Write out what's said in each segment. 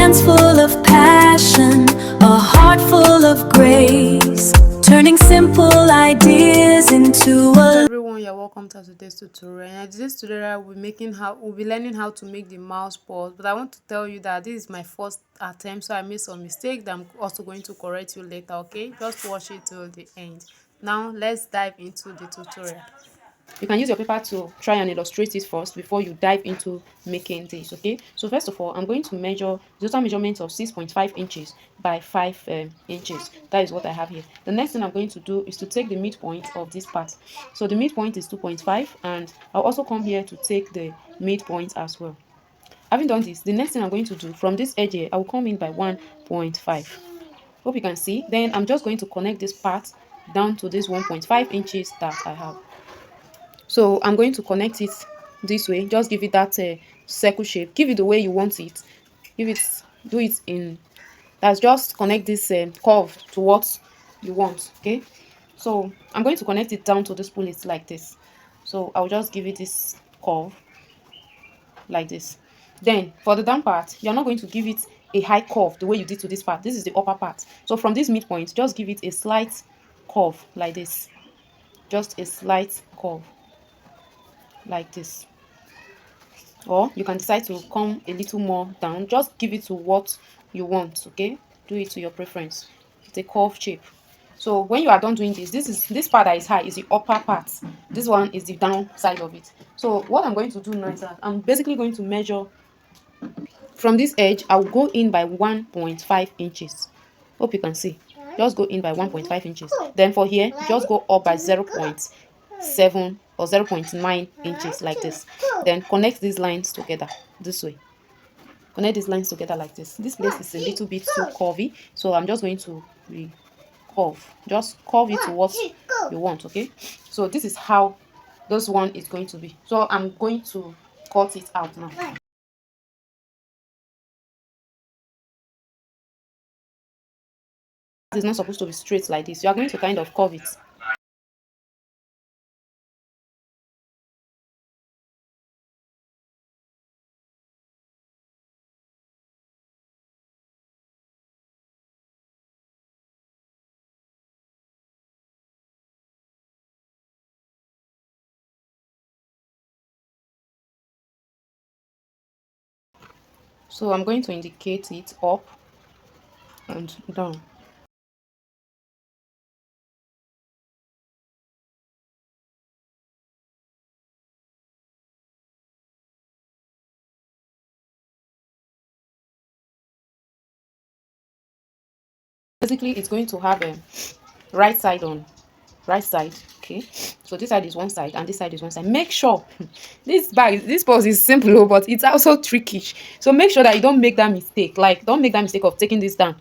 hands full of passion, a heart full of grace, turning simple ideas into a. Everyone, you're welcome to today's tutorial. And in today's tutorial, we'll be learning how to make the mouse pause. But I want to tell you that this is my first attempt, so I made some mistakes that I'm also going to correct you later. Okay, just watch it till the end. Now let's dive into the tutorial. You can use your paper to try and illustrate it first before you dive into making this. Okay, so first of all, I'm going to measure the total measurement of 6.5 inches by 5 inches. That is what I have here. The next thing I'm going to do is to take the midpoint of this part. So the midpoint is 2.5, and I'll also come here to take the midpoint as well. Having done this, the next thing I'm going to do from this edge here, I will come in by 1.5. Hope you can see. Then I'm just going to connect this part down to this 1.5 inches that I have. So I'm going to connect it this way. Just give it that circle shape. Give it the way you want it. Do it in, that's just connect this curve to what you want. Okay, so I'm going to connect it down to this bullet like this. So I'll just give it this curve like this. Then for the down part, you're not going to give it a high curve the way you did to this part. This is the upper part. So from this midpoint, just give it a slight curve like this. Just a slight curve like this. Or you can decide to come a little more down. Just give it to what you want. Okay, do it to your preference. It's a curve shape. So when you are done doing this part that is high is the upper part. This one is the down side of it. So what I'm going to do now is that I'm basically going to measure from this edge. I'll go in by 1.5 inches. Hope you can see. Just go in by 1.5 inches. Then for here, just go up by 0.7 or 0.9 inches like this. Then connect these lines together this way. Connect these lines together like this. This place is a little bit too curvy, so I'm just going to curve. Just curve it to what you want. Okay, so this is how this one is going to be. So I'm going to cut it out now. It's not supposed to be straight like this. You are going to kind of curve it. So I'm going to indicate it up and down. Basically, it's going to have a right side on right side. Okay, so this side is one side and this side is one side. Make sure this pose is simple, oh, but it's also tricky. So make sure that you don't make that mistake. Like, don't make that mistake of taking this down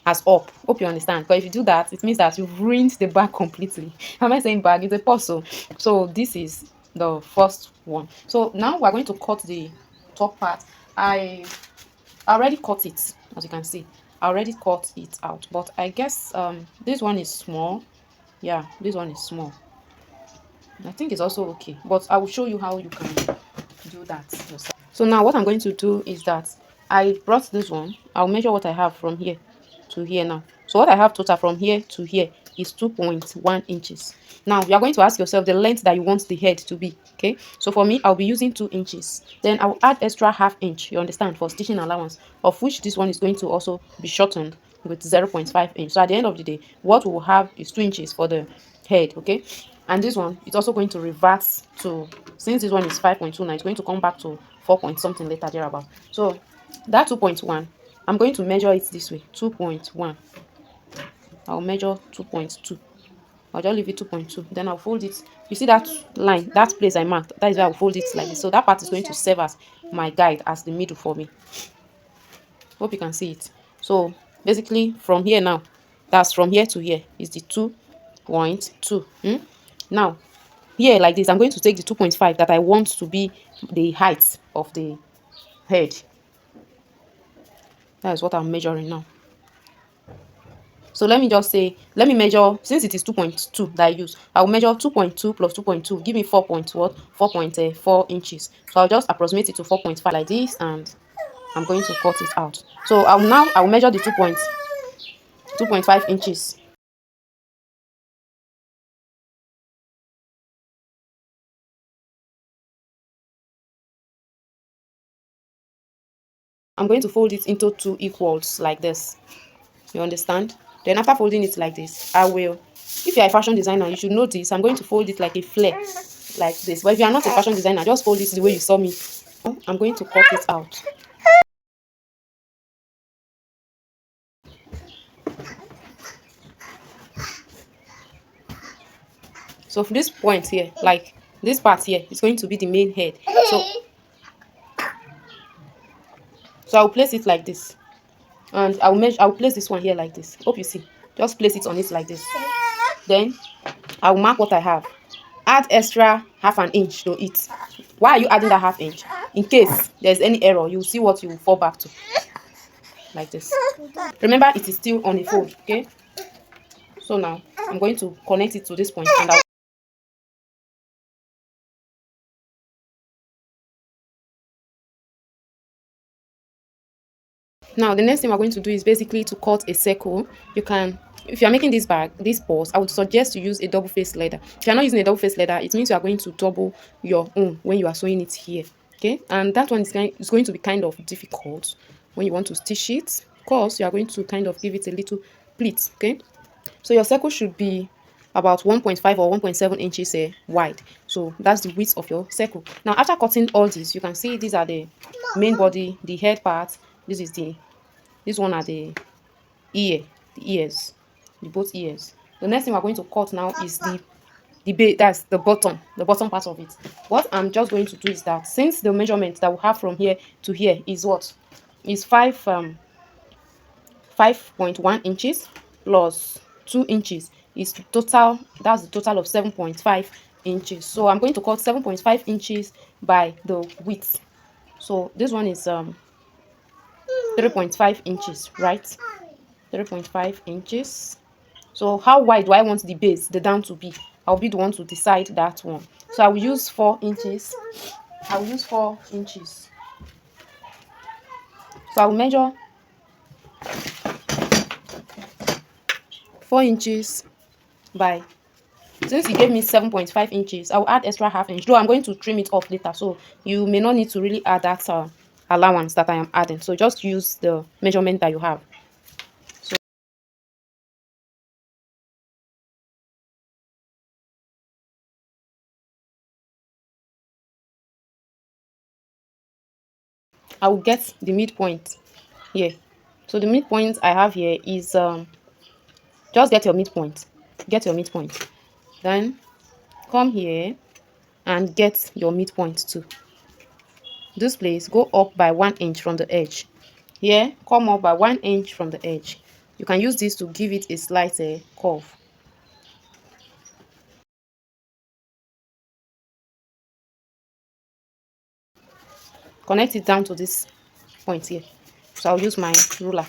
as up. Hope you understand. But if you do that, it means that you've ruined the bag completely. Am I saying bag? It's a puzzle. So this is the first one. So now we're going to cut the top part. I already cut it, as you can see. I already cut it out, but I guess this one is small. Yeah, this one is small. I think it's also okay, but I will show you how you can do that yourself. So now what I'm going to do is that I brought this one. I'll measure what I have from here to here now. So what I have total from here to here is 2.1 inches. Now you are going to ask yourself the length that you want the head to be. Okay, so for me, I'll be using 2 inches. Then I'll add extra ½ inch, you understand, for stitching allowance, of which this one is going to also be shortened with 0.5 inch. So at the end of the day, what we'll have is 2 inches for the head. Okay, and this one is also going to revert to, since this one is 5.2 now, it's going to come back to 4 point something later thereabout. So that 2.1, I'm going to measure it this way. 2.1, I'll measure 2.2. I'll just leave it 2.2. Then I'll fold it. You see that line, that place I marked, that is where I'll fold it like this. So that part is going to serve as my guide, as the middle for me. Hope you can see it. So basically from here now, that's from here to here is the 2.2. Now here like this, I'm going to take the 2.5 that I want to be the height of the head. That is what I'm measuring now. So let me just say, let me measure, since it is 2.2 that I use, I'll measure 2.2 plus 2.2, give me 4.4 inches. So I'll just approximate it to 4.5 like this, and I'm going to cut it out. So I will measure the 2.5 inches. I'm going to fold it into 2 equals like this. You understand? Then after folding it like this, if you're a fashion designer, you should know this. I'm going to fold it like a flare, like this. But if you are not a fashion designer, just fold it the way you saw me. I'm going to cut it out. So for this point here, like this part here, is going to be the main head. So I'll place it like this, and I'll place this one here like this. Hope you see. Just place it on it like this. Then I'll mark what I have. Add extra half an inch to it. Why are you adding that half inch? In case there's any error, you'll see what you will fall back to. Like this. Remember, it is still on a fold, okay? So now I'm going to connect it to this point, and now the next thing we're going to do is basically to cut a circle. You can, if you're making this purse, I would suggest to use a double face leather. If you're not using a double face leather, it means you are going to double your own when you are sewing it here, okay? And that one is going to be kind of difficult when you want to stitch it, because you are going to kind of give it a little pleat, okay? So your circle should be about 1.5 or 1.7 inches wide. So that's the width of your circle. Now after cutting all this, you can see these are the main body, the head part. This one are the ears, the both ears. The next thing we're going to cut now is the base, that's the bottom part of it. What I'm just going to do is that, since the measurement that we have from here to here is 5.1 inches plus 2 inches is total, that's the total of 7.5 inches. So I'm going to cut 7.5 inches by the width. So this one is 3.5 inches, right? 3.5 inches. So how wide do I want the base, the down, to be? I'll be the one to decide that one. So I will use 4 inches. I will use 4 inches. So I will measure 4 inches by, since he gave me 7.5 inches, I'll add extra half inch, though I'm going to trim it off later, so you may not need to really add that allowance that I am adding. So just use the measurement that you have. So I will get the midpoint here. So the midpoint I have here is just get your midpoint. Then come here and get your midpoint too. This place, go up by 1 inch from the edge. Here, come up by 1 inch from the edge. You can use this to give it a slight curve. Connect it down to this point here. So I'll use my ruler.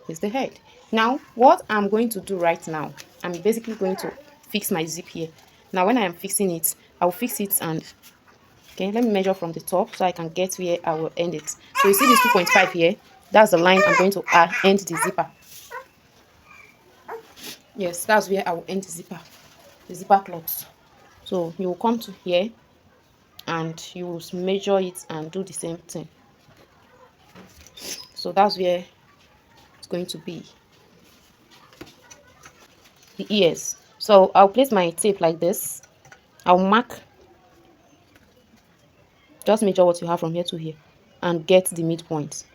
Is the head. Now what I'm going to do right now, I'm basically going to fix my zip here. Now when I am fixing it, I'll fix it, and okay, let me measure from the top so I can get where I will end it. So you see this 2.5 here, that's the line I'm going to end the zipper. Yes, that's where I will end the zipper cloth. So you will come to here and you will measure it and do the same thing. So that's where it's going to be. The ears. So I'll place my tape like this. I'll mark, just measure what you have from here to here and get the midpoint.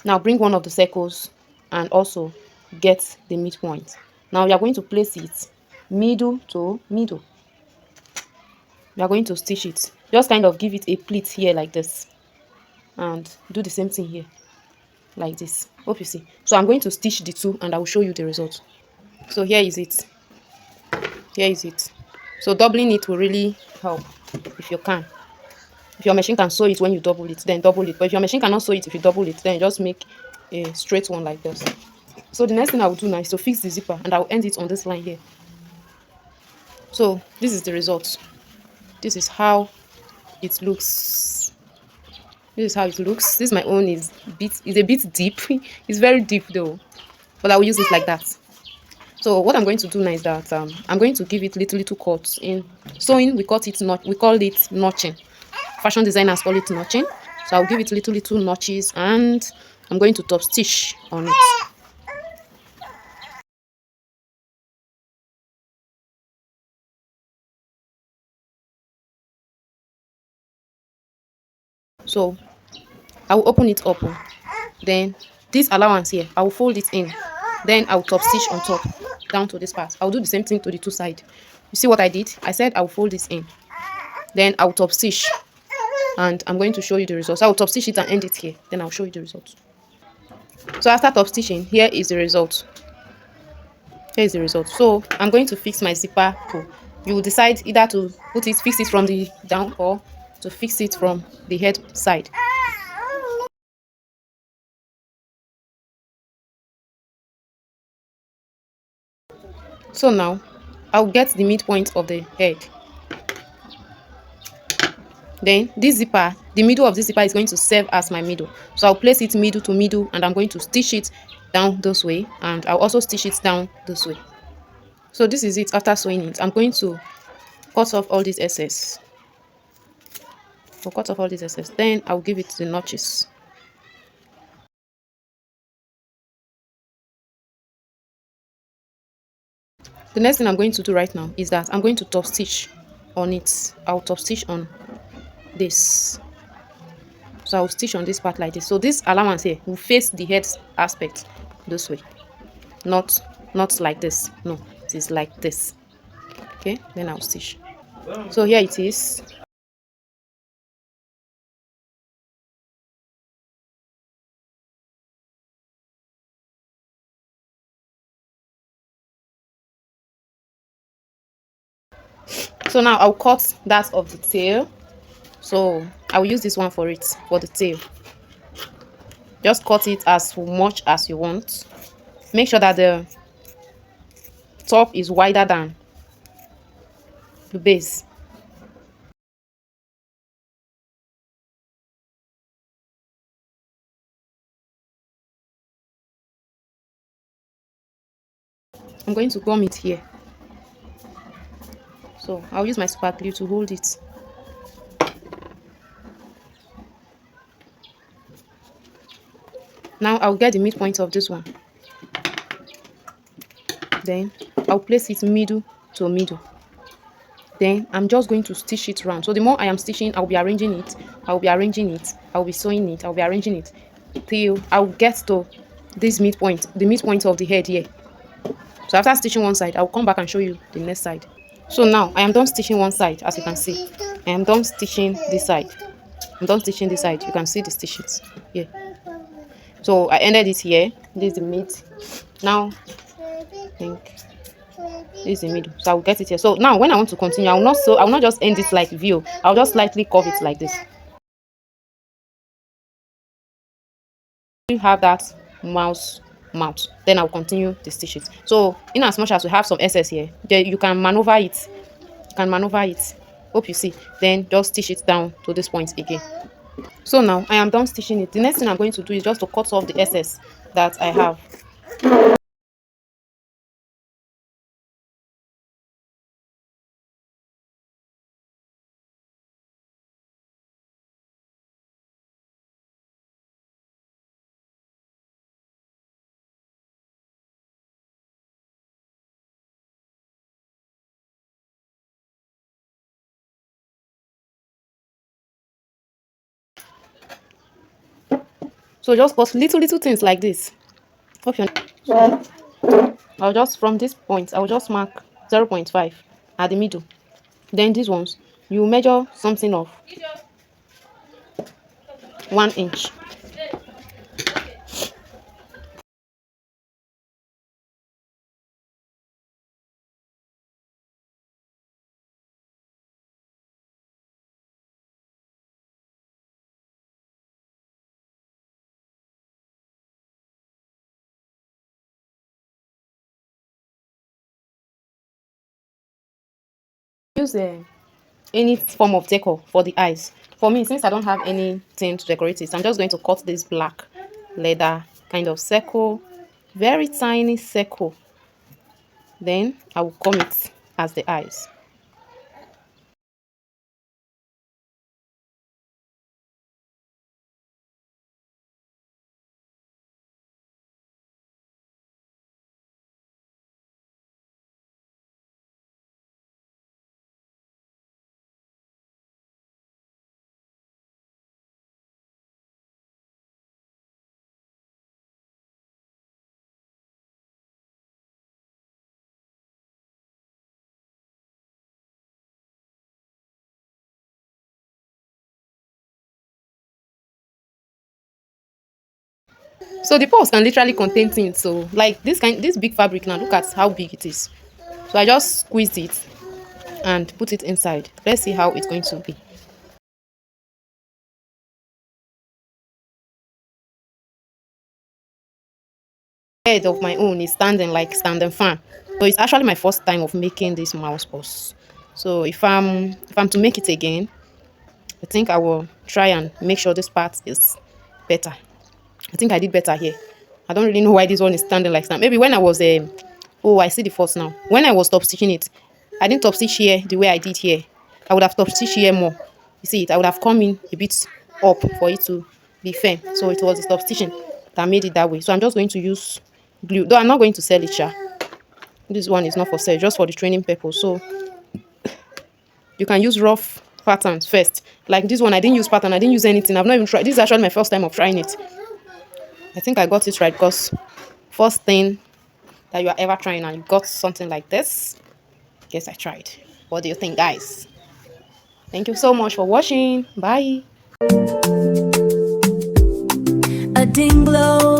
Now bring one of the circles and also get the midpoint. Now we are going to place it middle to middle. We are going to stitch it. Just kind of give it a pleat here like this, and do the same thing here like this. Hope you see. So I'm going to stitch the two and I will show you the result. So here is it. So doubling it will really help if you can. If your machine can sew it when you double it, then double it. But if your machine cannot sew it if you double it, then just make a straight one like this. So the next thing I will do now is to fix the zipper, and I'll end it on this line here. So this is the result. This is how it looks. This is how it looks. This my own is a bit deep. It's very deep though, but I will use it like that. So what I'm going to do now is that I'm going to give it little cuts. In sewing, we call it notching. Fashion designers call it notching. So I'll give it little notches, and I'm going to top stitch on it. So I will open it up. Then this allowance here, I will fold it in. Then I will top stitch on top down to this part. I'll do the same thing to the two side. You see what I did? I said I will fold this in. Then I will top stitch, and I'm going to show you the results. I will top stitch it and end it here. Then I'll show you the results. So after top stitching, here is the result. Here is the result. So I'm going to fix my zipper pull. You will decide either to fix it from the down, or to fix it from the head side. So now I'll get the midpoint of the head. Then this zipper, the middle of this zipper is going to serve as my middle. So I'll place it middle to middle, and I'm going to stitch it down this way, and I'll also stitch it down this way. So this is it after sewing it. I'm going to cut off all this excess. I'll cut off all this excess. Then I'll give it the notches. The next thing I'm going to do right now is that I'm going to top stitch on it. I'll top stitch on this. So I'll stitch on this part like this. So this allowance here will face the head aspect this way, not like this. No, it is like this. Okay, then I'll stitch. So here it is. So now I'll cut that of the tail. So I will use this one for it, for the tail. Just cut it as much as you want. Make sure that the top is wider than the base. I'm going to gum it here. So I'll use my super glue to hold it. Now I'll get the midpoint of this one. Then I'll place it middle to middle. Then I'm just going to stitch it round. So the more I am stitching, I'll be arranging it. I'll be arranging it. I'll be sewing it. I'll be arranging it till I'll get to this midpoint, the midpoint of the head here. So after stitching one side, I'll come back and show you the next side. So now I am done stitching one side, as you can see. I am done stitching this side. I'm done stitching this side. You can see the stitches here. So I ended it here. This is the mid. Now I think this is the middle. So I'll get it here. So now when I want to continue, I will not just end it like view. I'll just slightly curve it like this. You have that mouse mouth, then I'll continue the stitches. So in as much as we have some excess here, then you can maneuver it. You can maneuver it. Hope you see. Then just stitch it down to this point again. So now I am done stitching it. The next thing I'm going to do is just to cut off the excess that I have. So just cut little things like this. Hope you I'll just from this point, I'll just mark 0.5 at the middle. Then these ones, you measure something of 1 inch. Use any form of decor for the eyes. For me, since I don't have anything to decorate it, I'm just going to cut this black leather kind of circle, very tiny circle. Then I will comb it as the eyes. So the purse can literally contain things. So like this big fabric now, look at how big it is. So I just squeezed it and put it inside. Let's see how it's going to be. Head of my own is standing like standing fan. So it's actually my first time of making this mouse purse. So if I'm to make it again, I think I will try and make sure this part is better. I think I did better here. I don't really know why this one is standing like that. Maybe when I was oh, I see the fault now. When I was top stitching it, I didn't top stitch here the way I did here. I would have top stitched here more. You see it, I would have come in a bit up for it to be firm. So it was the top stitching that made it that way. So I'm just going to use glue. Though I'm not going to sell it, sha. This one is not for sale, just for the training purpose. So you can use rough patterns first. Like this one, I didn't use pattern. I didn't use anything. I've not even tried. This is actually my first time of trying it. I think I got it right because first thing that you are ever trying and you got something like this. Guess I tried. What do you think, guys? Thank you so much for watching. Bye. A dim glow